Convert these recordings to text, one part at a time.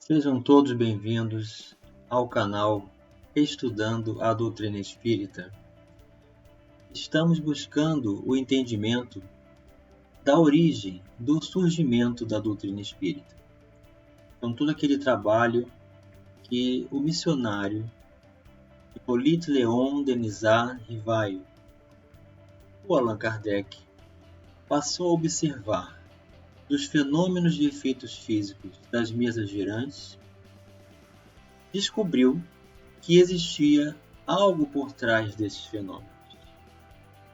Sejam todos bem-vindos ao canal Estudando a Doutrina Espírita. Estamos buscando o entendimento da origem, do surgimento da doutrina espírita. Então, todo aquele trabalho que o missionário Hippolyte Léon Denisard Rivaio, o Allan Kardec, passou a observar dos fenômenos de efeitos físicos das mesas girantes, descobriu que existia algo por trás desses fenômenos,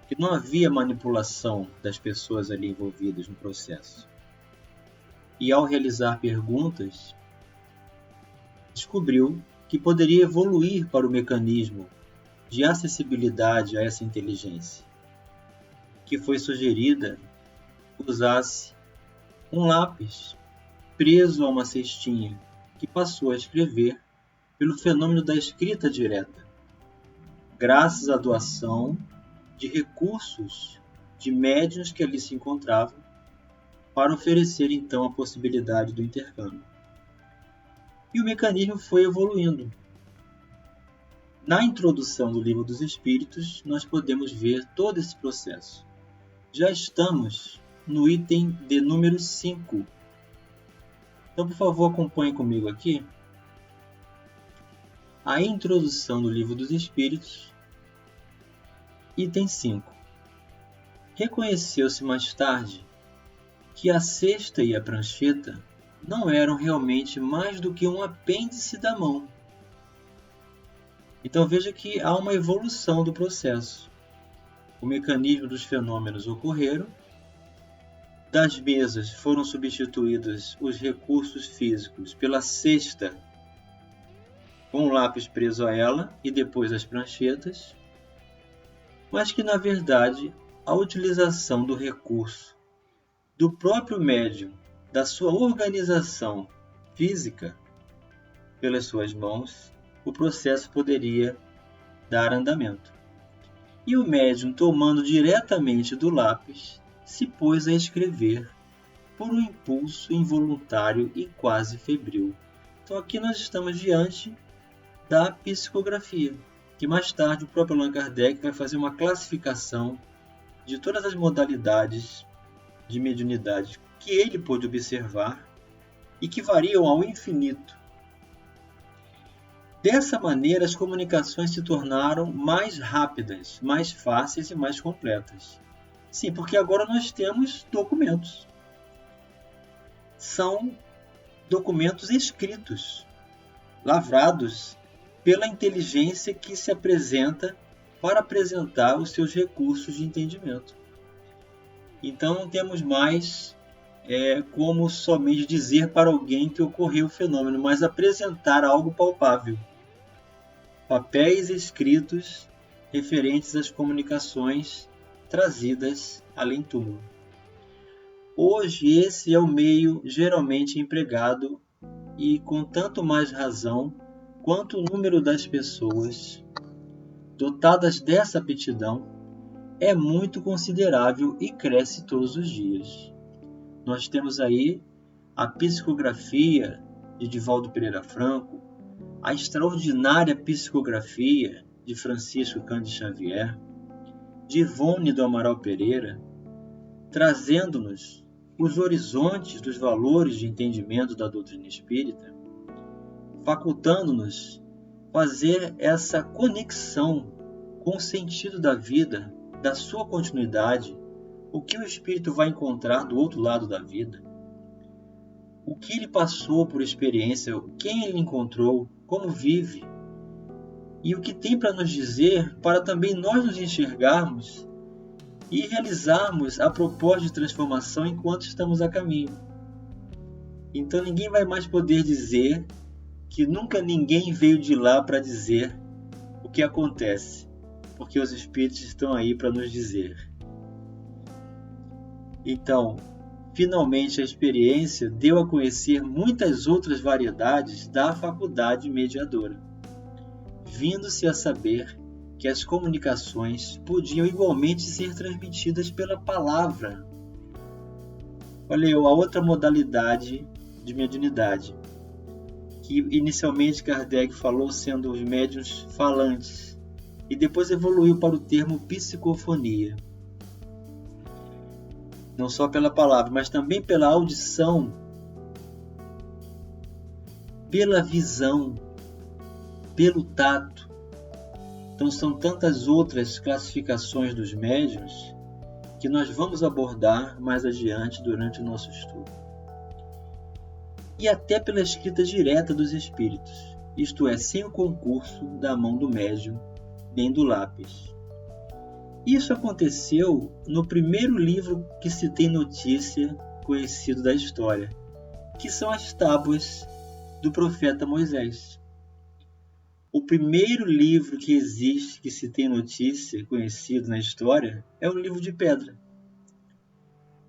que não havia manipulação das pessoas ali envolvidas no processo. E ao realizar perguntas, descobriu que poderia evoluir para o mecanismo de acessibilidade a essa inteligência, que foi sugerida usasse um lápis preso a uma cestinha que passou a escrever pelo fenômeno da escrita direta, graças à doação de recursos de médiuns que ali se encontravam, para oferecer então a possibilidade do intercâmbio. E o mecanismo foi evoluindo. Na introdução do Livro dos Espíritos, nós podemos ver todo esse processo. Já estamos no item de número 5. Então, por favor, acompanhe comigo aqui. A introdução do Livro dos Espíritos, item 5. Reconheceu-se mais tarde que a cesta e a prancheta não eram realmente mais do que um apêndice da mão. Então veja que há uma evolução do processo. O mecanismo dos fenômenos ocorreram, das mesas foram substituídos os recursos físicos pela cesta com o lápis preso a ela e depois as pranchetas, mas que na verdade a utilização do recurso do próprio médium, da sua organização física pelas suas mãos, o processo poderia dar andamento. E o médium, tomando diretamente do lápis, se pôs a escrever por um impulso involuntário e quase febril. Então aqui nós estamos diante da psicografia, que mais tarde o próprio Allan Kardec vai fazer uma classificação de todas as modalidades de mediunidade que ele pôde observar e que variam ao infinito. Dessa maneira, as comunicações se tornaram mais rápidas, mais fáceis e mais completas. Sim, porque agora nós temos documentos. São documentos escritos, lavrados pela inteligência que se apresenta para apresentar os seus recursos de entendimento. Então não temos mais como somente dizer para alguém que ocorreu o fenômeno, mas apresentar algo palpável. Papéis escritos referentes às comunicações trazidas além túmulo. Hoje esse é o meio geralmente empregado e com tanto mais razão quanto o número das pessoas dotadas dessa aptidão é muito considerável e cresce todos os dias. Nós temos aí a psicografia de Divaldo Pereira Franco, a extraordinária psicografia de Francisco Cândido Xavier, de Ivone do Amaral Pereira, trazendo-nos os horizontes dos valores de entendimento da doutrina espírita, facultando-nos fazer essa conexão com o sentido da vida, da sua continuidade, o que o espírito vai encontrar do outro lado da vida, o que ele passou por experiência, quem ele encontrou, como vive, e o que tem para nos dizer para também nós nos enxergarmos e realizarmos a proposta de transformação enquanto estamos a caminho. Então ninguém vai mais poder dizer que nunca ninguém veio de lá para dizer o que acontece, porque os espíritos estão aí para nos dizer. Então, finalmente a experiência deu a conhecer muitas outras variedades da faculdade mediadora, vindo-se a saber que as comunicações podiam igualmente ser transmitidas pela palavra. Olha aí, a outra modalidade de mediunidade. que inicialmente Kardec falou sendo os médiuns falantes, e depois evoluiu para o termo psicofonia. Não só pela palavra, mas também pela audição, pela visão, pelo tato. Então são tantas outras classificações dos médiuns que nós vamos abordar mais adiante durante o nosso estudo. E até pela escrita direta dos espíritos, isto é, sem o concurso da mão do médium nem do lápis. Isso aconteceu no primeiro livro que se tem notícia conhecido da história, que são as tábuas do profeta Moisés. O primeiro livro que existe, que se tem notícia, conhecido na história, é o livro de pedra,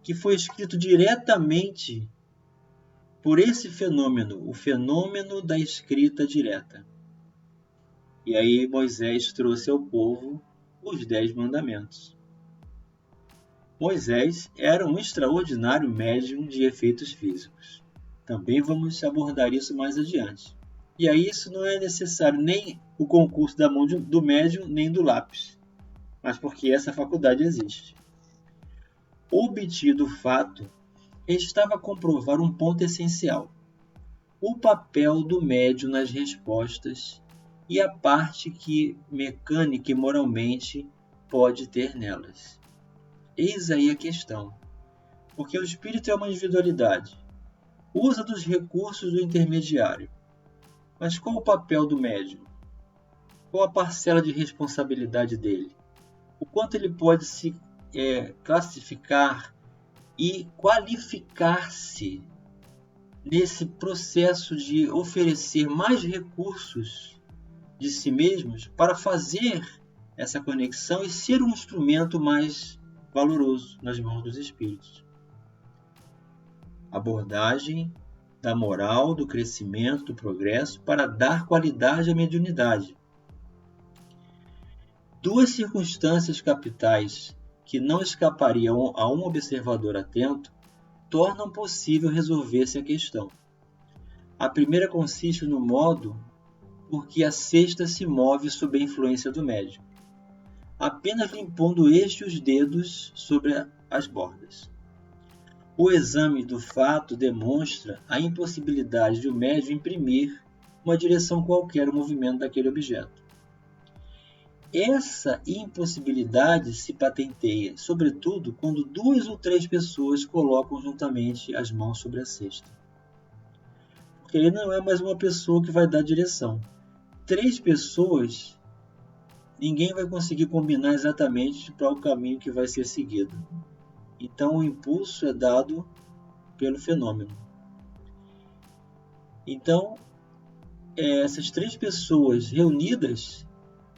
que foi escrito diretamente por esse fenômeno, o fenômeno da escrita direta. E aí Moisés trouxe ao povo os 10 mandamentos. Moisés era um extraordinário médium de efeitos físicos. Também vamos abordar isso mais adiante. E aí isso não é necessário nem o concurso da mão do médium, nem do lápis, mas porque essa faculdade existe. Obtido o fato, estava a comprovar um ponto essencial: o papel do médium nas respostas e a parte que mecânica e moralmente pode ter nelas. Eis aí a questão, porque o espírito é uma individualidade, usa dos recursos do intermediário. Mas qual o papel do médium? Qual a parcela de responsabilidade dele? O quanto ele pode se classificar e qualificar-se nesse processo de oferecer mais recursos de si mesmos para fazer essa conexão e ser um instrumento mais valoroso nas mãos dos espíritos. Abordagem da moral, do crescimento, do progresso para dar qualidade à mediunidade. Duas circunstâncias capitais que não escapariam a um observador atento tornam possível resolver-se a questão. A primeira consiste no modo por que a cesta se move sob a influência do médium, apenas limpando este os dedos sobre as bordas. O exame do fato demonstra a impossibilidade de o médium imprimir uma direção qualquer ao movimento daquele objeto. Essa impossibilidade se patenteia, sobretudo, quando 2 ou 3 pessoas colocam juntamente as mãos sobre a cesta. Porque aí não é mais uma pessoa que vai dar direção. 3 pessoas, ninguém vai conseguir combinar exatamente para o caminho que vai ser seguido. Então o impulso é dado pelo fenômeno. Então, essas 3 pessoas reunidas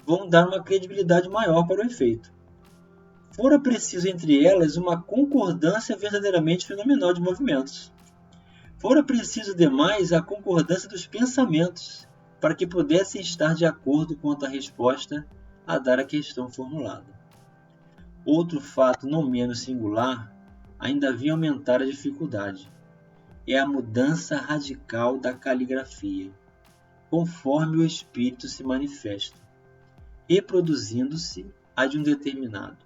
vão dar uma credibilidade maior para o efeito. Fora preciso entre elas uma concordância verdadeiramente fenomenal de movimentos. Fora preciso demais a concordância dos pensamentos, para que pudessem estar de acordo quanto à resposta a dar à questão formulada. Outro fato não menos singular ainda vinha aumentar a dificuldade. É a mudança radical da caligrafia, conforme o espírito se manifesta, reproduzindo-se a de um determinado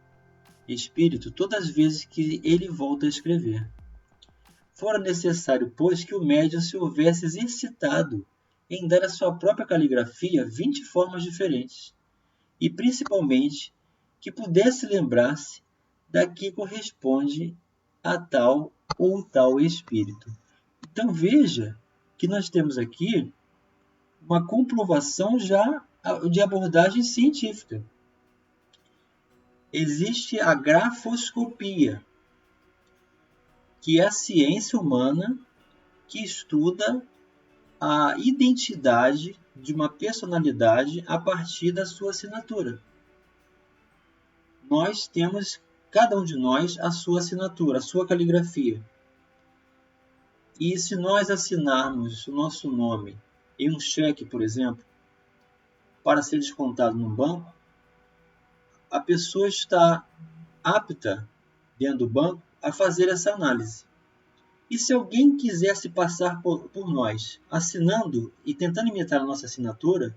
espírito todas as vezes que ele volta a escrever. Fora necessário, pois, que o médium se houvesse exercitado em dar à sua própria caligrafia 20 formas diferentes, e principalmente que pudesse lembrar-se da que corresponde a tal ou tal espírito. Então veja que nós temos aqui uma comprovação já de abordagem científica. Existe a grafoscopia, que é a ciência humana que estuda a identidade de uma personalidade a partir da sua assinatura. Nós temos, cada um de nós, a sua assinatura, a sua caligrafia. E se nós assinarmos o nosso nome em um cheque, por exemplo, para ser descontado num banco, a pessoa está apta, dentro do banco, a fazer essa análise. E se alguém quiser se passar por nós, assinando e tentando imitar a nossa assinatura,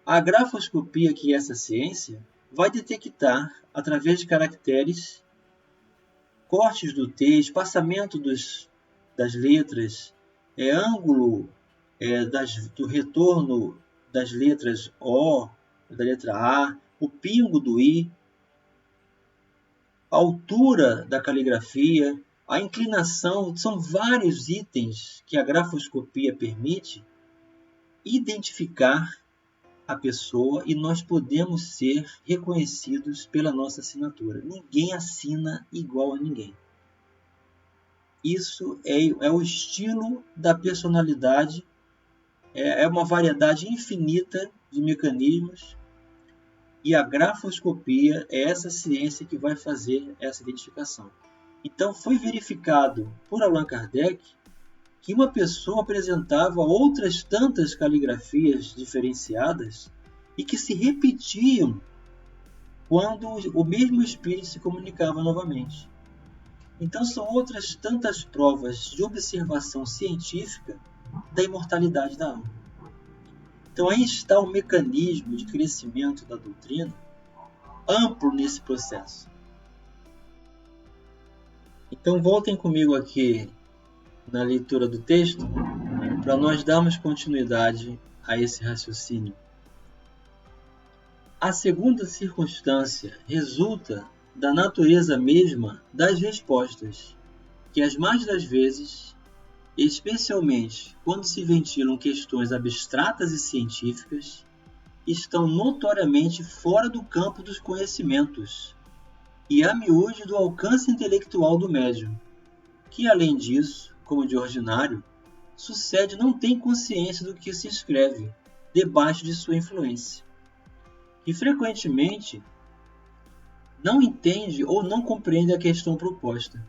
a grafoscopia, que é essa ciência, vai detectar, através de caracteres, cortes do T, espaçamento das letras, ângulo do retorno das letras O, da letra A, o pingo do I, a altura da caligrafia, a inclinação, são vários itens que a grafoscopia permite identificar a pessoa e nós podemos ser reconhecidos pela nossa assinatura. Ninguém assina igual a ninguém. Isso é o estilo da personalidade, é uma variedade infinita de mecanismos e a grafoscopia é essa ciência que vai fazer essa identificação. Então foi verificado por Allan Kardec que uma pessoa apresentava outras tantas caligrafias diferenciadas e que se repetiam quando o mesmo espírito se comunicava novamente. Então são outras tantas provas de observação científica da imortalidade da alma. Então aí está o mecanismo de crescimento da doutrina amplo nesse processo. Então voltem comigo aqui na leitura do texto, para nós darmos continuidade a esse raciocínio. A segunda circunstância resulta da natureza mesma das respostas, que as mais das vezes, especialmente quando se ventilam questões abstratas e científicas, estão notoriamente fora do campo dos conhecimentos e a miúde do alcance intelectual do médium, que além disso, como de ordinário, sucede não tem consciência do que se escreve, debaixo de sua influência. E frequentemente não entende ou não compreende a questão proposta,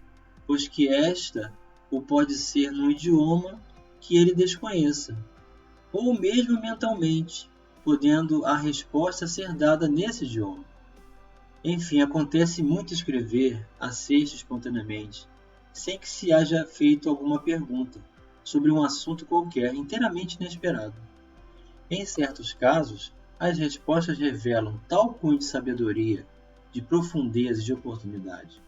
pois que esta ou pode ser num idioma que ele desconheça, ou mesmo mentalmente, podendo a resposta ser dada nesse idioma. Enfim, acontece muito escrever a sexta espontaneamente, sem que se haja feito alguma pergunta sobre um assunto qualquer inteiramente inesperado. Em certos casos, as respostas revelam tal cunho de sabedoria, de profundeza e de oportunidade.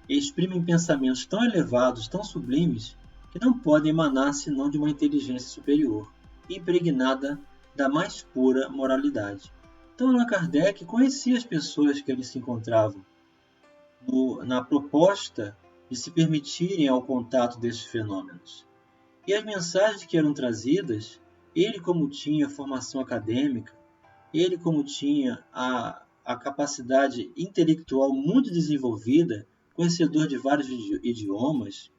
Exprimem pensamentos tão elevados, tão sublimes, que não podem emanar senão de uma inteligência superior, impregnada da mais pura moralidade. Então Allan Kardec conhecia as pessoas que ali se encontravam na proposta de se permitirem ao contato desses fenômenos. E as mensagens que eram trazidas, ele como tinha formação acadêmica, ele como tinha a capacidade intelectual muito desenvolvida, conhecedor de vários idiomas,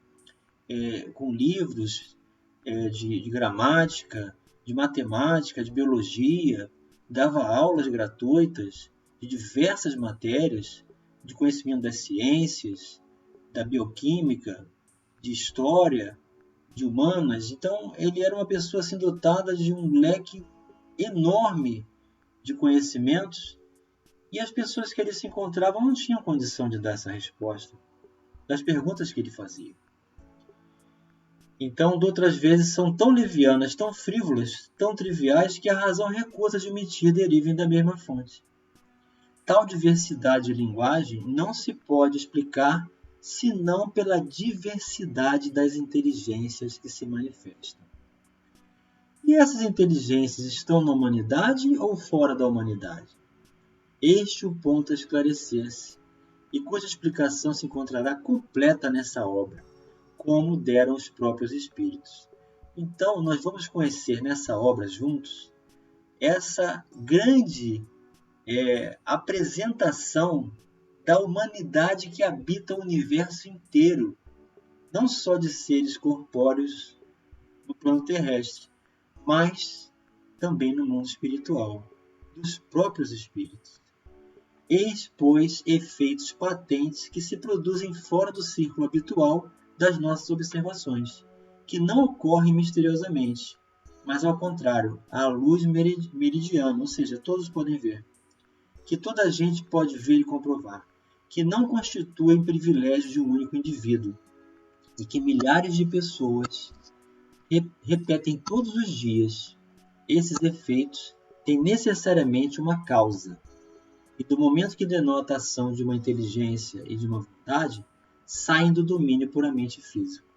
com livros de gramática, de matemática, de biologia, dava aulas gratuitas de diversas matérias, de conhecimento das ciências, da bioquímica, de história, de humanas. Então, ele era uma pessoa assim, dotada de um leque enorme de conhecimentos e as pessoas que ele se encontrava não tinham condição de dar essa resposta das perguntas que ele fazia. Então, de outras vezes, são tão levianas, tão frívolas, tão triviais, que a razão recusa admitir derivem da mesma fonte. Tal diversidade de linguagem não se pode explicar senão pela diversidade das inteligências que se manifestam. E essas inteligências estão na humanidade ou fora da humanidade? Este é o ponto a esclarecer-se, e cuja explicação se encontrará completa nessa obra, como deram os próprios Espíritos. Então, nós vamos conhecer nessa obra juntos essa grande apresentação da humanidade que habita o universo inteiro, não só de seres corpóreos no plano terrestre, mas também no mundo espiritual, dos próprios Espíritos. Eis, pois, efeitos patentes que se produzem fora do círculo habitual das nossas observações, que não ocorrem misteriosamente, mas ao contrário, à luz meridiana, ou seja, todos podem ver, que toda a gente pode ver e comprovar, que não constituem privilégio de um único indivíduo. e que milhares de pessoas repetem todos os dias, esses efeitos têm necessariamente uma causa. E do momento que denota a ação de uma inteligência e de uma vontade, saem do domínio puramente físico.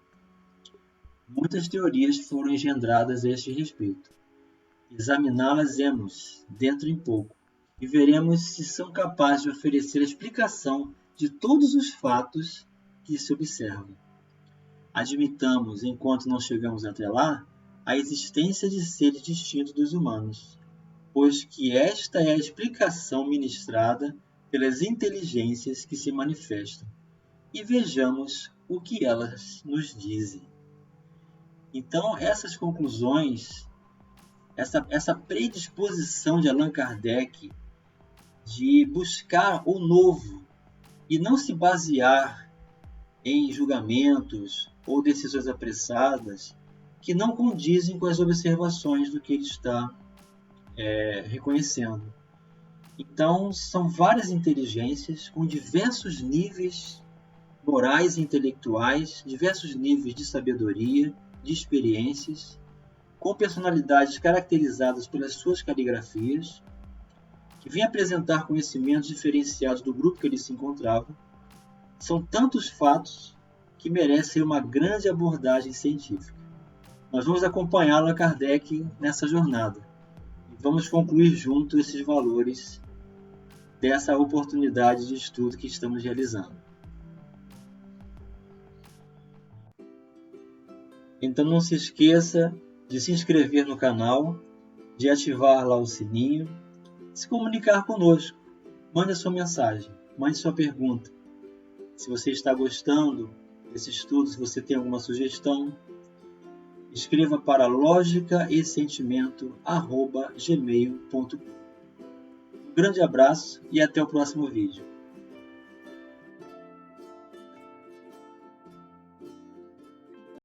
Muitas teorias foram engendradas a este respeito. Examiná-las-emos dentro em pouco e veremos se são capazes de oferecer a explicação de todos os fatos que se observam. Admitamos, enquanto não chegamos até lá, a existência de seres distintos dos humanos, pois que esta é a explicação ministrada pelas inteligências que se manifestam, e vejamos o que elas nos dizem. Então, essas conclusões, essa predisposição de Allan Kardec de buscar o novo e não se basear em julgamentos ou decisões apressadas que não condizem com as observações do que ele está reconhecendo. Então, são várias inteligências com diversos níveis morais e intelectuais, diversos níveis de sabedoria, de experiências, com personalidades caracterizadas pelas suas caligrafias, que vêm apresentar conhecimentos diferenciados do grupo que ele se encontrava. São tantos fatos que merecem uma grande abordagem científica. Nós vamos acompanhar Allan Kardec nessa jornada e vamos concluir juntos esses valores dessa oportunidade de estudo que estamos realizando. Então não se esqueça de se inscrever no canal, de ativar lá o sininho, se comunicar conosco. Mande a sua mensagem, mande sua pergunta. Se você está gostando desse estudo, se você tem alguma sugestão, escreva para logicaesentimento@gmail.com. Um grande abraço e até o próximo vídeo.